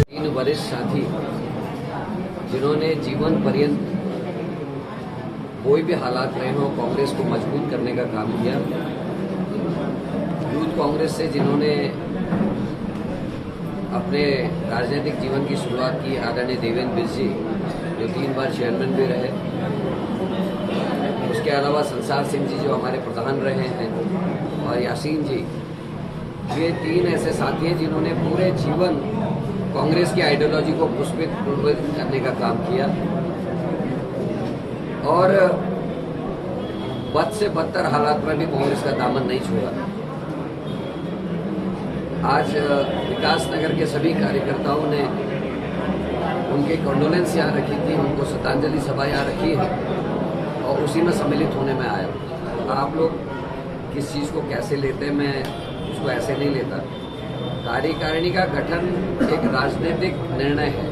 तीन वरिष्ठ साथी जिन्होंने जीवन पर्यंत कोई भी हालात रहे हो कांग्रेस को मजबूत करने का काम किया। यूथ कांग्रेस से जिन्होंने अपने राजनीतिक जीवन की शुरुआत की, आदरणीय देवेंद्र बिज जी जो 3 बार चेयरमैन भी रहे। उसके अलावा संसार सिंह जी जो हमारे प्रधान रहे हैं, और यासीन जी, ये 3 ऐसे साथी हैं जिन्होंने पूरे जीवन कांग्रेस की आइडियोलॉजी को पुष्पित करने का काम किया और बद से बदतर हालात में भी कांग्रेस का दामन नहीं छोड़ा। आज विकास नगर के सभी कार्यकर्ताओं ने उनके कंडोलेंस यहाँ रखी थी, उनको श्रद्धांजलि सभा यहाँ रखी है और उसी में सम्मिलित होने में आया। आप लोग किस चीज़ को कैसे लेते हैं, मैं उसको ऐसे नहीं लेता। कार्यकारिणी का गठन एक राजनीतिक निर्णय है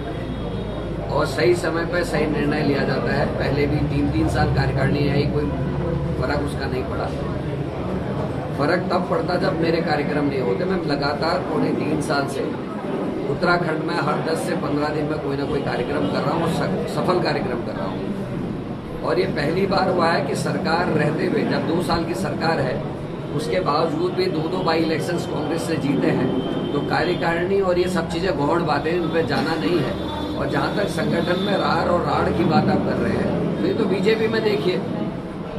और सही समय पर सही निर्णय लिया जाता है। पहले भी 3-3 साल कार्यकारिणी आई, कोई फर्क उसका नहीं पड़ा। फर्क तब पड़ता जब मेरे कार्यक्रम नहीं होते। मैं लगातार पौने 3 साल से उत्तराखंड में हर 10 से 15 दिन में कोई ना कोई कार्यक्रम कर रहा हूँ और सफल कार्यक्रम कर रहा हूँ। और ये पहली बार हुआ है कि सरकार रहते हुए, जब 2 साल की सरकार है उसके बावजूद भी 2 बाई इलेक्शंस कांग्रेस से जीते हैं। तो कार्यकारिणी और ये सब चीज़ें गौण बातें, इन पर जाना नहीं है। और जहाँ तक संगठन में रार और राड़ की बात आप कर रहे हैं, तो ये तो बीजेपी में देखिए,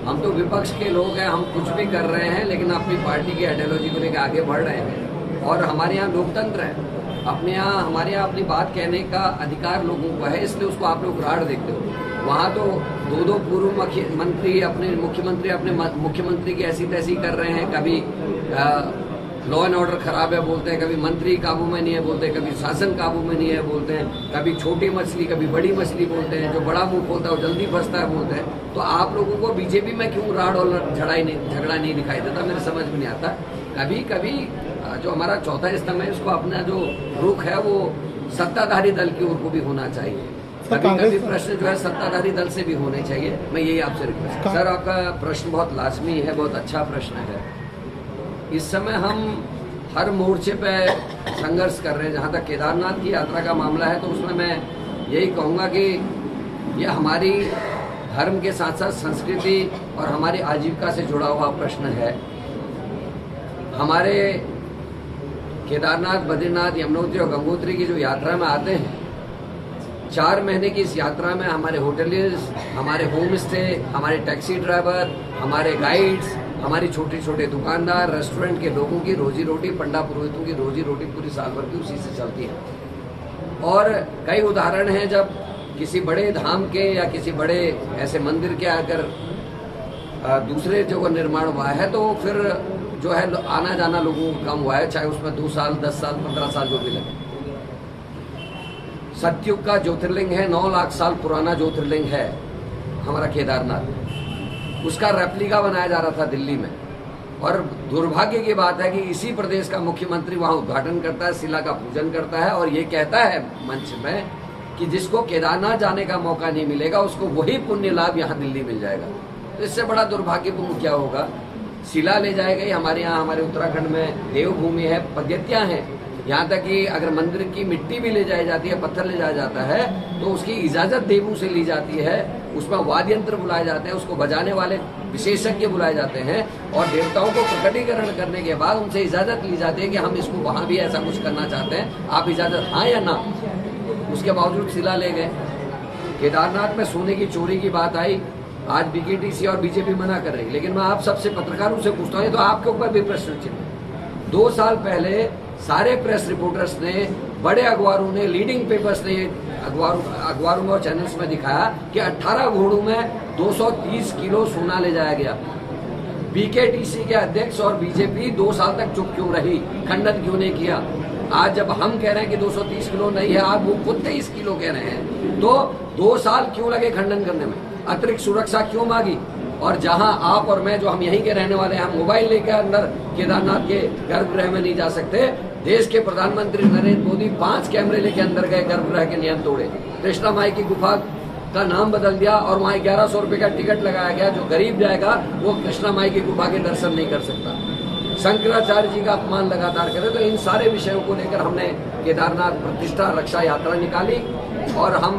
हम तो विपक्ष के लोग हैं, हम कुछ भी कर रहे हैं लेकिन अपनी पार्टी की आइडियोलॉजी को लेकर आगे बढ़ रहे हैं। और हमारे यहाँ लोकतंत्र है, हमारे यहाँ अपनी बात कहने का अधिकार लोगों को है, इसलिए उसको आप लोग राड़ देखते हो। वहाँ तो 2 पूर्व मुख्यमंत्री अपने मुख्यमंत्री की ऐसी तैसी कर रहे हैं। कभी लॉ एंड ऑर्डर खराब है बोलते हैं, कभी मंत्री काबू में नहीं है बोलते हैं, कभी शासन काबू में नहीं है बोलते हैं, कभी छोटी मछली कभी बड़ी मछली बोलते हैं, जो बड़ा मुंह खोलता है वो जल्दी फंसता है बोलते हैं। तो आप लोगों को बीजेपी में क्यों राड़ और झगड़ा नहीं दिखाई देता, मेरे समझ में नहीं आता। कभी कभी जो हमारा चौथा स्तंभ है, उसको अपना जो रुख है वो सत्ताधारी दल की ओर को भी होना चाहिए। कभी प्रश्न जो है सत्ताधारी दल से भी होने चाहिए। मैं यही आपसे रिक्वेस्ट। सर, आपका प्रश्न बहुत लाजमी है, बहुत अच्छा प्रश्न है। इस समय हम हर मोर्चे पे संघर्ष कर रहे हैं। जहाँ तक केदारनाथ की यात्रा का मामला है तो उसमें मैं यही कहूँगा कि यह हमारी धर्म के साथ साथ संस्कृति और हमारी आजीविका से जुड़ा हुआ प्रश्न है। हमारे केदारनाथ, बद्रीनाथ, यमुनोत्री और गंगोत्री की जो यात्रा में आते हैं, 4 महीने की इस यात्रा में हमारे होटलियर्स, हमारे होम स्टे, हमारे टैक्सी ड्राइवर, हमारे गाइड्स, हमारी छोटे दुकानदार, रेस्टोरेंट के लोगों की रोजी रोटी, पंडा पुरोहितों की रोजी रोटी पूरी साल भर की उसी से चलती है। और कई उदाहरण हैं जब किसी बड़े धाम के या किसी बड़े ऐसे मंदिर के अगर दूसरे जगह निर्माण हुआ है तो फिर जो है आना जाना लोगों को कम हुआ है, चाहे उसमें 2 साल, 10 साल, 15 साल जो भी लगे। सतयुग का ज्योतिर्लिंग है, 9 लाख साल पुराना ज्योतिर्लिंग है हमारा केदारनाथ। उसका रेप्लिका बनाया जा रहा था दिल्ली में, और दुर्भाग्य की बात है कि इसी प्रदेश का मुख्यमंत्री वहां उद्घाटन करता है, शिला का पूजन करता है और ये कहता है मंच में कि जिसको केदारनाथ जाने का मौका नहीं मिलेगा उसको वही पुण्य लाभ यहाँ दिल्ली मिल जाएगा। तो इससे बड़ा दुर्भाग्यपूर्ण क्या होगा। शिला ले जाएगा, हमारे यहाँ, हमारे उत्तराखंड में देवभूमि है, पद्धतियाँ हैं। यहाँ तक कि अगर मंदिर की मिट्टी भी ले जाई जाती है, पत्थर ले जाया जाता है तो उसकी इजाजत देवों से ली जाती है, उसमें वाद्य यंत्र बुलाए जाते हैं, उसको बजाने वाले विशेषज्ञ बुलाए जाते हैं और देवताओं को प्रकटीकरण करने के बाद उनसे इजाजत ली जाती है कि हम इसको वहाँ भी ऐसा कुछ करना चाहते हैं, आप इजाजत हाँ या ना। उसके बावजूद शिला ले गए। केदारनाथ में सोने की चोरी की बात आई, आज बीकेटीसी और बीजेपी मना कर रही, लेकिन मैं आप सबसे पत्रकारों से पूछता हूँ, तो आपके ऊपर भी प्रश्न चिन्ह। 2 साल पहले सारे प्रेस रिपोर्टर्स ने, बड़े अखबारों ने, लीडिंग पेपर्स ने अखबारों में और चैनल्स में दिखाया कि 18 घोड़ों में 230 किलो सोना ले जाया गया। बीकेटीसी के अध्यक्ष और बीजेपी 2 साल तक चुप क्यों रही, खंडन क्यों नहीं किया। आज जब हम कह रहे हैं कि 230 किलो नहीं है, आप वो खुद 23 किलो कह रहे हैं, तो 2 साल क्यों लगे खंडन करने में, अतिरिक्त सुरक्षा क्यों मांगी। और जहां आप और मैं, जो हम यहीं के रहने वाले हैं, हम मोबाइल लेकर अंदर केदारनाथ के गर्भगृह में नहीं जा सकते। देश के प्रधानमंत्री नरेंद्र मोदी 5 कैमरे लेके अंदर गए, गर्भगृह के नियम तोड़े, कृष्णा माई की गुफा का नाम बदल दिया और वहाँ 1100 रुपए का टिकट लगाया गया। जो गरीब जाएगा वो कृष्णा माई की गुफा के दर्शन नहीं कर सकता। शंकराचार्य जी का अपमान लगातार करे। तो इन सारे विषयों को लेकर हमने केदारनाथ प्रतिष्ठा रक्षा यात्रा निकाली और हम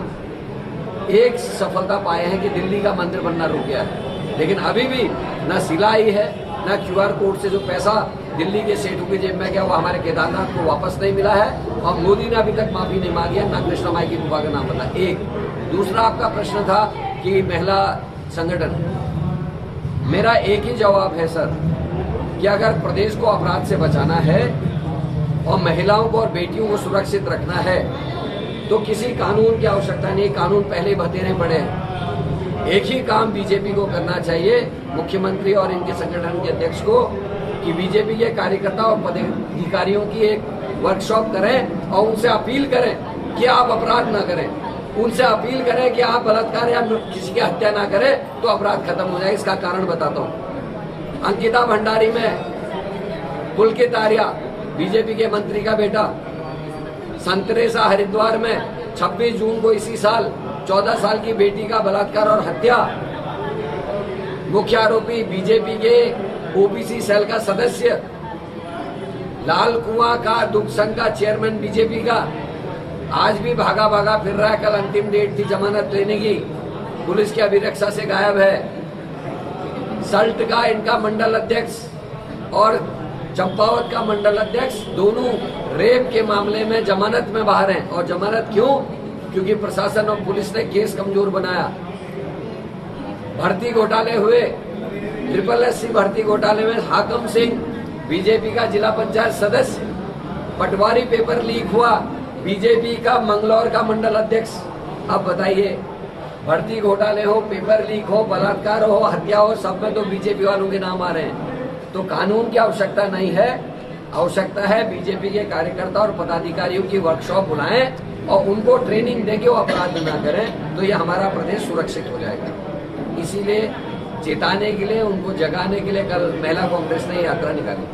एक सफलता पाए हैं कि दिल्ली का मंदिर बनना रुक गया है, लेकिन अभी भी न सिलाई है न QR कोड से जो पैसा दिल्ली के सेठों की जेब में गया वो हमारे केदारनाथ को वापस नहीं मिला है और मोदी ने अभी तक माफी नहीं मांगी है, न कृष्णा माई की गुफा का नाम पता। एक दूसरा आपका प्रश्न था कि महिला संगठन, मेरा एक ही जवाब है सर कि अगर प्रदेश को अपराध से बचाना है और महिलाओं को और बेटियों को सुरक्षित रखना है तो किसी कानून की आवश्यकता नहीं। कानून पहले बतेरे पड़े हैं। एक ही काम बीजेपी को करना चाहिए, मुख्यमंत्री और इनके संगठन के अध्यक्ष को, कि बीजेपी के कार्यकर्ता और पदाधिकारियों की एक वर्कशॉप करें और उनसे अपील करें कि आप अपराध ना करें। उनसे अपील करें कि आप बलात्कार या किसी की हत्या ना करें तो अपराध खत्म हो जाए। इसका कारण बताता हूँ। अंकिता भंडारी में पुलकित आर्या बीजेपी के मंत्री का बेटा, संतरेसा हरिद्वार में 26 जून को इसी साल 14 साल की बेटी का बलात्कार और हत्या, मुख्य आरोपी बीजेपी के OBC सेल का सदस्य, लाल कुआं का दुख संघ का चेयरमैन बीजेपी का, आज भी भागा भागा फिर रहा है। कल अंतिम डेट थी जमानत लेने की, पुलिस की अभिरक्षा से गायब है। सल्ट का इनका मंडल अध्यक्ष और चंपावत का मंडल अध्यक्ष दोनों रेप के मामले में जमानत में बाहर हैं। और जमानत क्यों? क्योंकि प्रशासन और पुलिस ने केस कमजोर बनाया। भर्ती घोटाले हुए, SSC भर्ती घोटाले में हाकम सिंह बीजेपी का जिला पंचायत सदस्य, पटवारी पेपर लीक हुआ, बीजेपी का मंगलौर का मंडल अध्यक्ष। अब बताइए, भर्ती घोटाले हो, पेपर लीक हो, बलात्कार हो, हत्या हो, सब में तो बीजेपी वालों के नाम आ रहे हैं। तो कानून की आवश्यकता नहीं है, आवश्यकता है बीजेपी के कार्यकर्ता और पदाधिकारियों की वर्कशॉप बुलाएं और उनको ट्रेनिंग देके वो अपराध न करें, तो ये हमारा प्रदेश सुरक्षित हो जाएगा। इसीलिए चेताने के लिए, उनको जगाने के लिए कल महिला कांग्रेस ने यात्रा निकाली।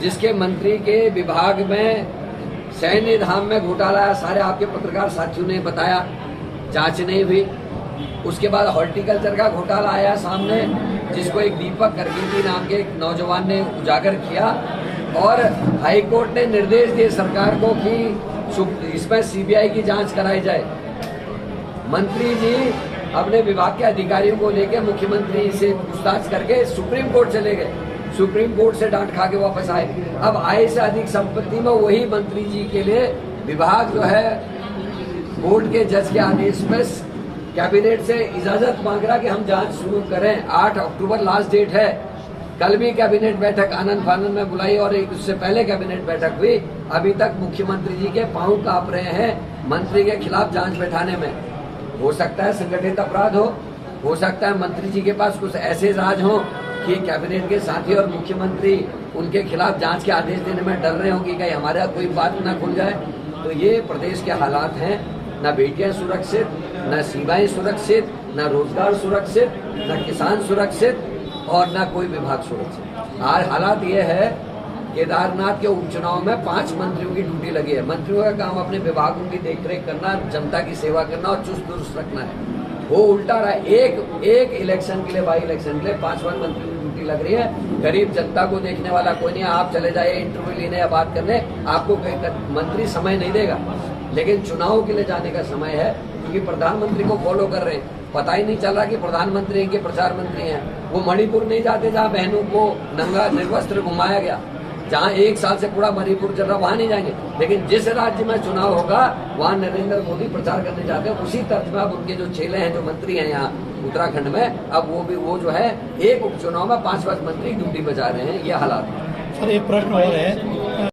जिसके मंत्री के विभाग में सैन्य धाम में घोटाला, सारे आपके पत्रकार साथियों ने बताया, जांच नहीं हुई। उसके बाद हॉर्टिकल्चर का घोटाला आया सामने, जिसको एक दीपक करगिल नाम के एक नौजवान ने उजागर किया और हाईकोर्ट ने निर्देश दिए सरकार को कि इसमें CBI की जांच कराई जाए। मंत्री जी अपने विभाग के अधिकारियों को लेकर मुख्यमंत्री से पूछताछ करके सुप्रीम कोर्ट चले गए। सुप्रीम कोर्ट से डांट खा के वापस आए। अब आय से अधिक संपत्ति में वही मंत्री जी के लिए विभाग जो है कोर्ट के जज के आदेश में कैबिनेट से इजाजत मांग रहा कि हम जांच शुरू करें। 8 अक्टूबर लास्ट डेट है। कल भी कैबिनेट बैठक आनंद फानंद में बुलाई और एक उससे पहले कैबिनेट बैठक हुई। अभी तक मुख्यमंत्री जी के पांव कांप रहे हैं मंत्री के खिलाफ जांच बैठाने में। हो सकता है संगठित अपराध हो सकता है मंत्री जी के पास कुछ ऐसे राज हो कि कैबिनेट के साथी और मुख्यमंत्री उनके खिलाफ जांच के आदेश देने में डर रहे हो कि कहीं हमारा कोई बात न खुल जाए। तो ये प्रदेश के हालात हैं, न बेटियां सुरक्षित, न सीमाएं सुरक्षित, न रोजगार सुरक्षित, न किसान सुरक्षित और न कोई विभाग सुरक्षित। आज हालात ये है, केदारनाथ के उपचुनाव में 5 मंत्रियों की ड्यूटी लगी है। मंत्रियों का काम अपने विभागों की देखरेख करना, जनता की सेवा करना और चुस्त दुरुस्त रखना है। वो उल्टा रहा है। एक इलेक्शन के लिए, बाई इलेक्शन के लिए 5 मंत्रियों की ड्यूटी लग रही है। गरीब जनता को देखने वाला कोई नहीं है। आप चले जाइए इंटरव्यू लेने या बात करने, आपको मंत्री समय नहीं देगा। लेकिन चुनाव के लिए जाने का समय है, क्योंकि प्रधानमंत्री को फॉलो कर रहे हैं। पता ही नहीं चल रहा कि प्रधानमंत्री के प्रचार मंत्री हैं। वो मणिपुर नहीं जाते जहाँ बहनों को नंगा निर्वस्त्र घुमाया गया, जहाँ 1 साल से पूरा मणिपुर चल रहा, वहां नहीं जाएंगे। लेकिन जिस राज्य में चुनाव होगा वहां नरेंद्र मोदी प्रचार करने जाते हैं। उसी तर्ज में अब उनके जो चेले हैं, जो मंत्री हैं यहाँ उत्तराखंड में, अब वो जो है एक उपचुनाव में 5 मंत्री ड्यूटी बजा रहे हैं। ये हालात है। सर एक प्रश्न और है,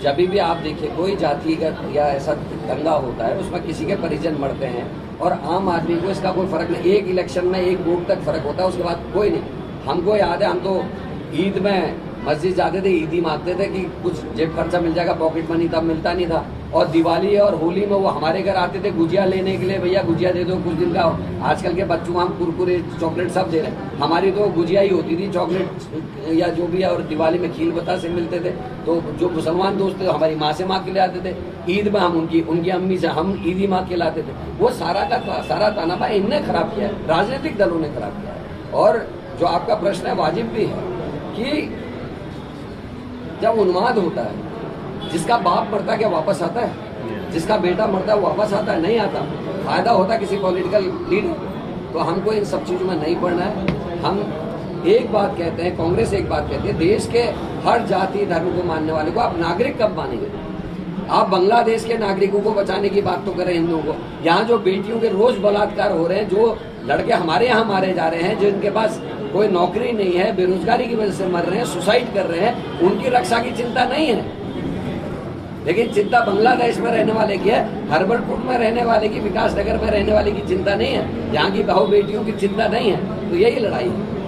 जब भी आप देखिए कोई जातिगत या ऐसा दंगा होता है, उसमें किसी के परिजन मरते हैं और आम आदमी को इसका कोई फर्क नहीं। एक इलेक्शन में 1 वोट तक फर्क होता है, उसके बाद कोई नहीं। हमको याद है, हम तो ईद में मस्जिद जाते थे, ईदी मांगते थे कि कुछ जेब खर्चा मिल जाएगा, पॉकेट मनी तब मिलता नहीं था। और दिवाली और होली में वो हमारे घर आते थे गुजिया लेने के लिए, भैया गुजिया दे दो कुछ दिन का। आजकल के बच्चों को हम कुरकुरे चॉकलेट सब दे रहे हैं, हमारी तो गुजिया ही होती थी, चॉकलेट या जो भी है। और दिवाली में खील बता से मिलते थे। तो जो मुसलमान दोस्त थे हमारी माँ से मांग के ले आते थे, ईद में हम उनकी अम्मी से हम ईदी मांग के लाते थे। वो सारा का सारा तानाबा इनने खराब किया है, राजनीतिक दलों ने खराब किया है। और जो आपका प्रश्न है वाजिब भी है कि जब उन्माद होता है, जिसका बाप मरता है क्या वापस आता है? जिसका बेटा मरता है वापस आता है? नहीं आता। फायदा होता है किसी पॉलिटिकल लीडर। तो हमको इन सब चीजों में नहीं पड़ना है। हम एक बात कहते हैं, कांग्रेस एक बात कहती है, देश के हर जाति धर्म को मानने वाले को आप नागरिक कब मानेंगे? आप बांग्लादेश के नागरिकों को बचाने की बात तो करें, हिंदुओं को। यहाँ जो बेटियों के रोज बलात्कार हो रहे हैं, जो लड़के हमारे यहाँ मारे जा रहे हैं, जिनके पास कोई नौकरी नहीं है, बेरोजगारी की वजह से मर रहे हैं, सुसाइड कर रहे हैं, उनकी रक्षा की चिंता नहीं है। लेकिन चिंता बांग्लादेश में रहने वाले की है, हर्बलपुर में रहने वाले की, विकास नगर में रहने वाले की चिंता नहीं है, यहाँ की बहू बेटियों की चिंता नहीं है। तो यही लड़ाई है।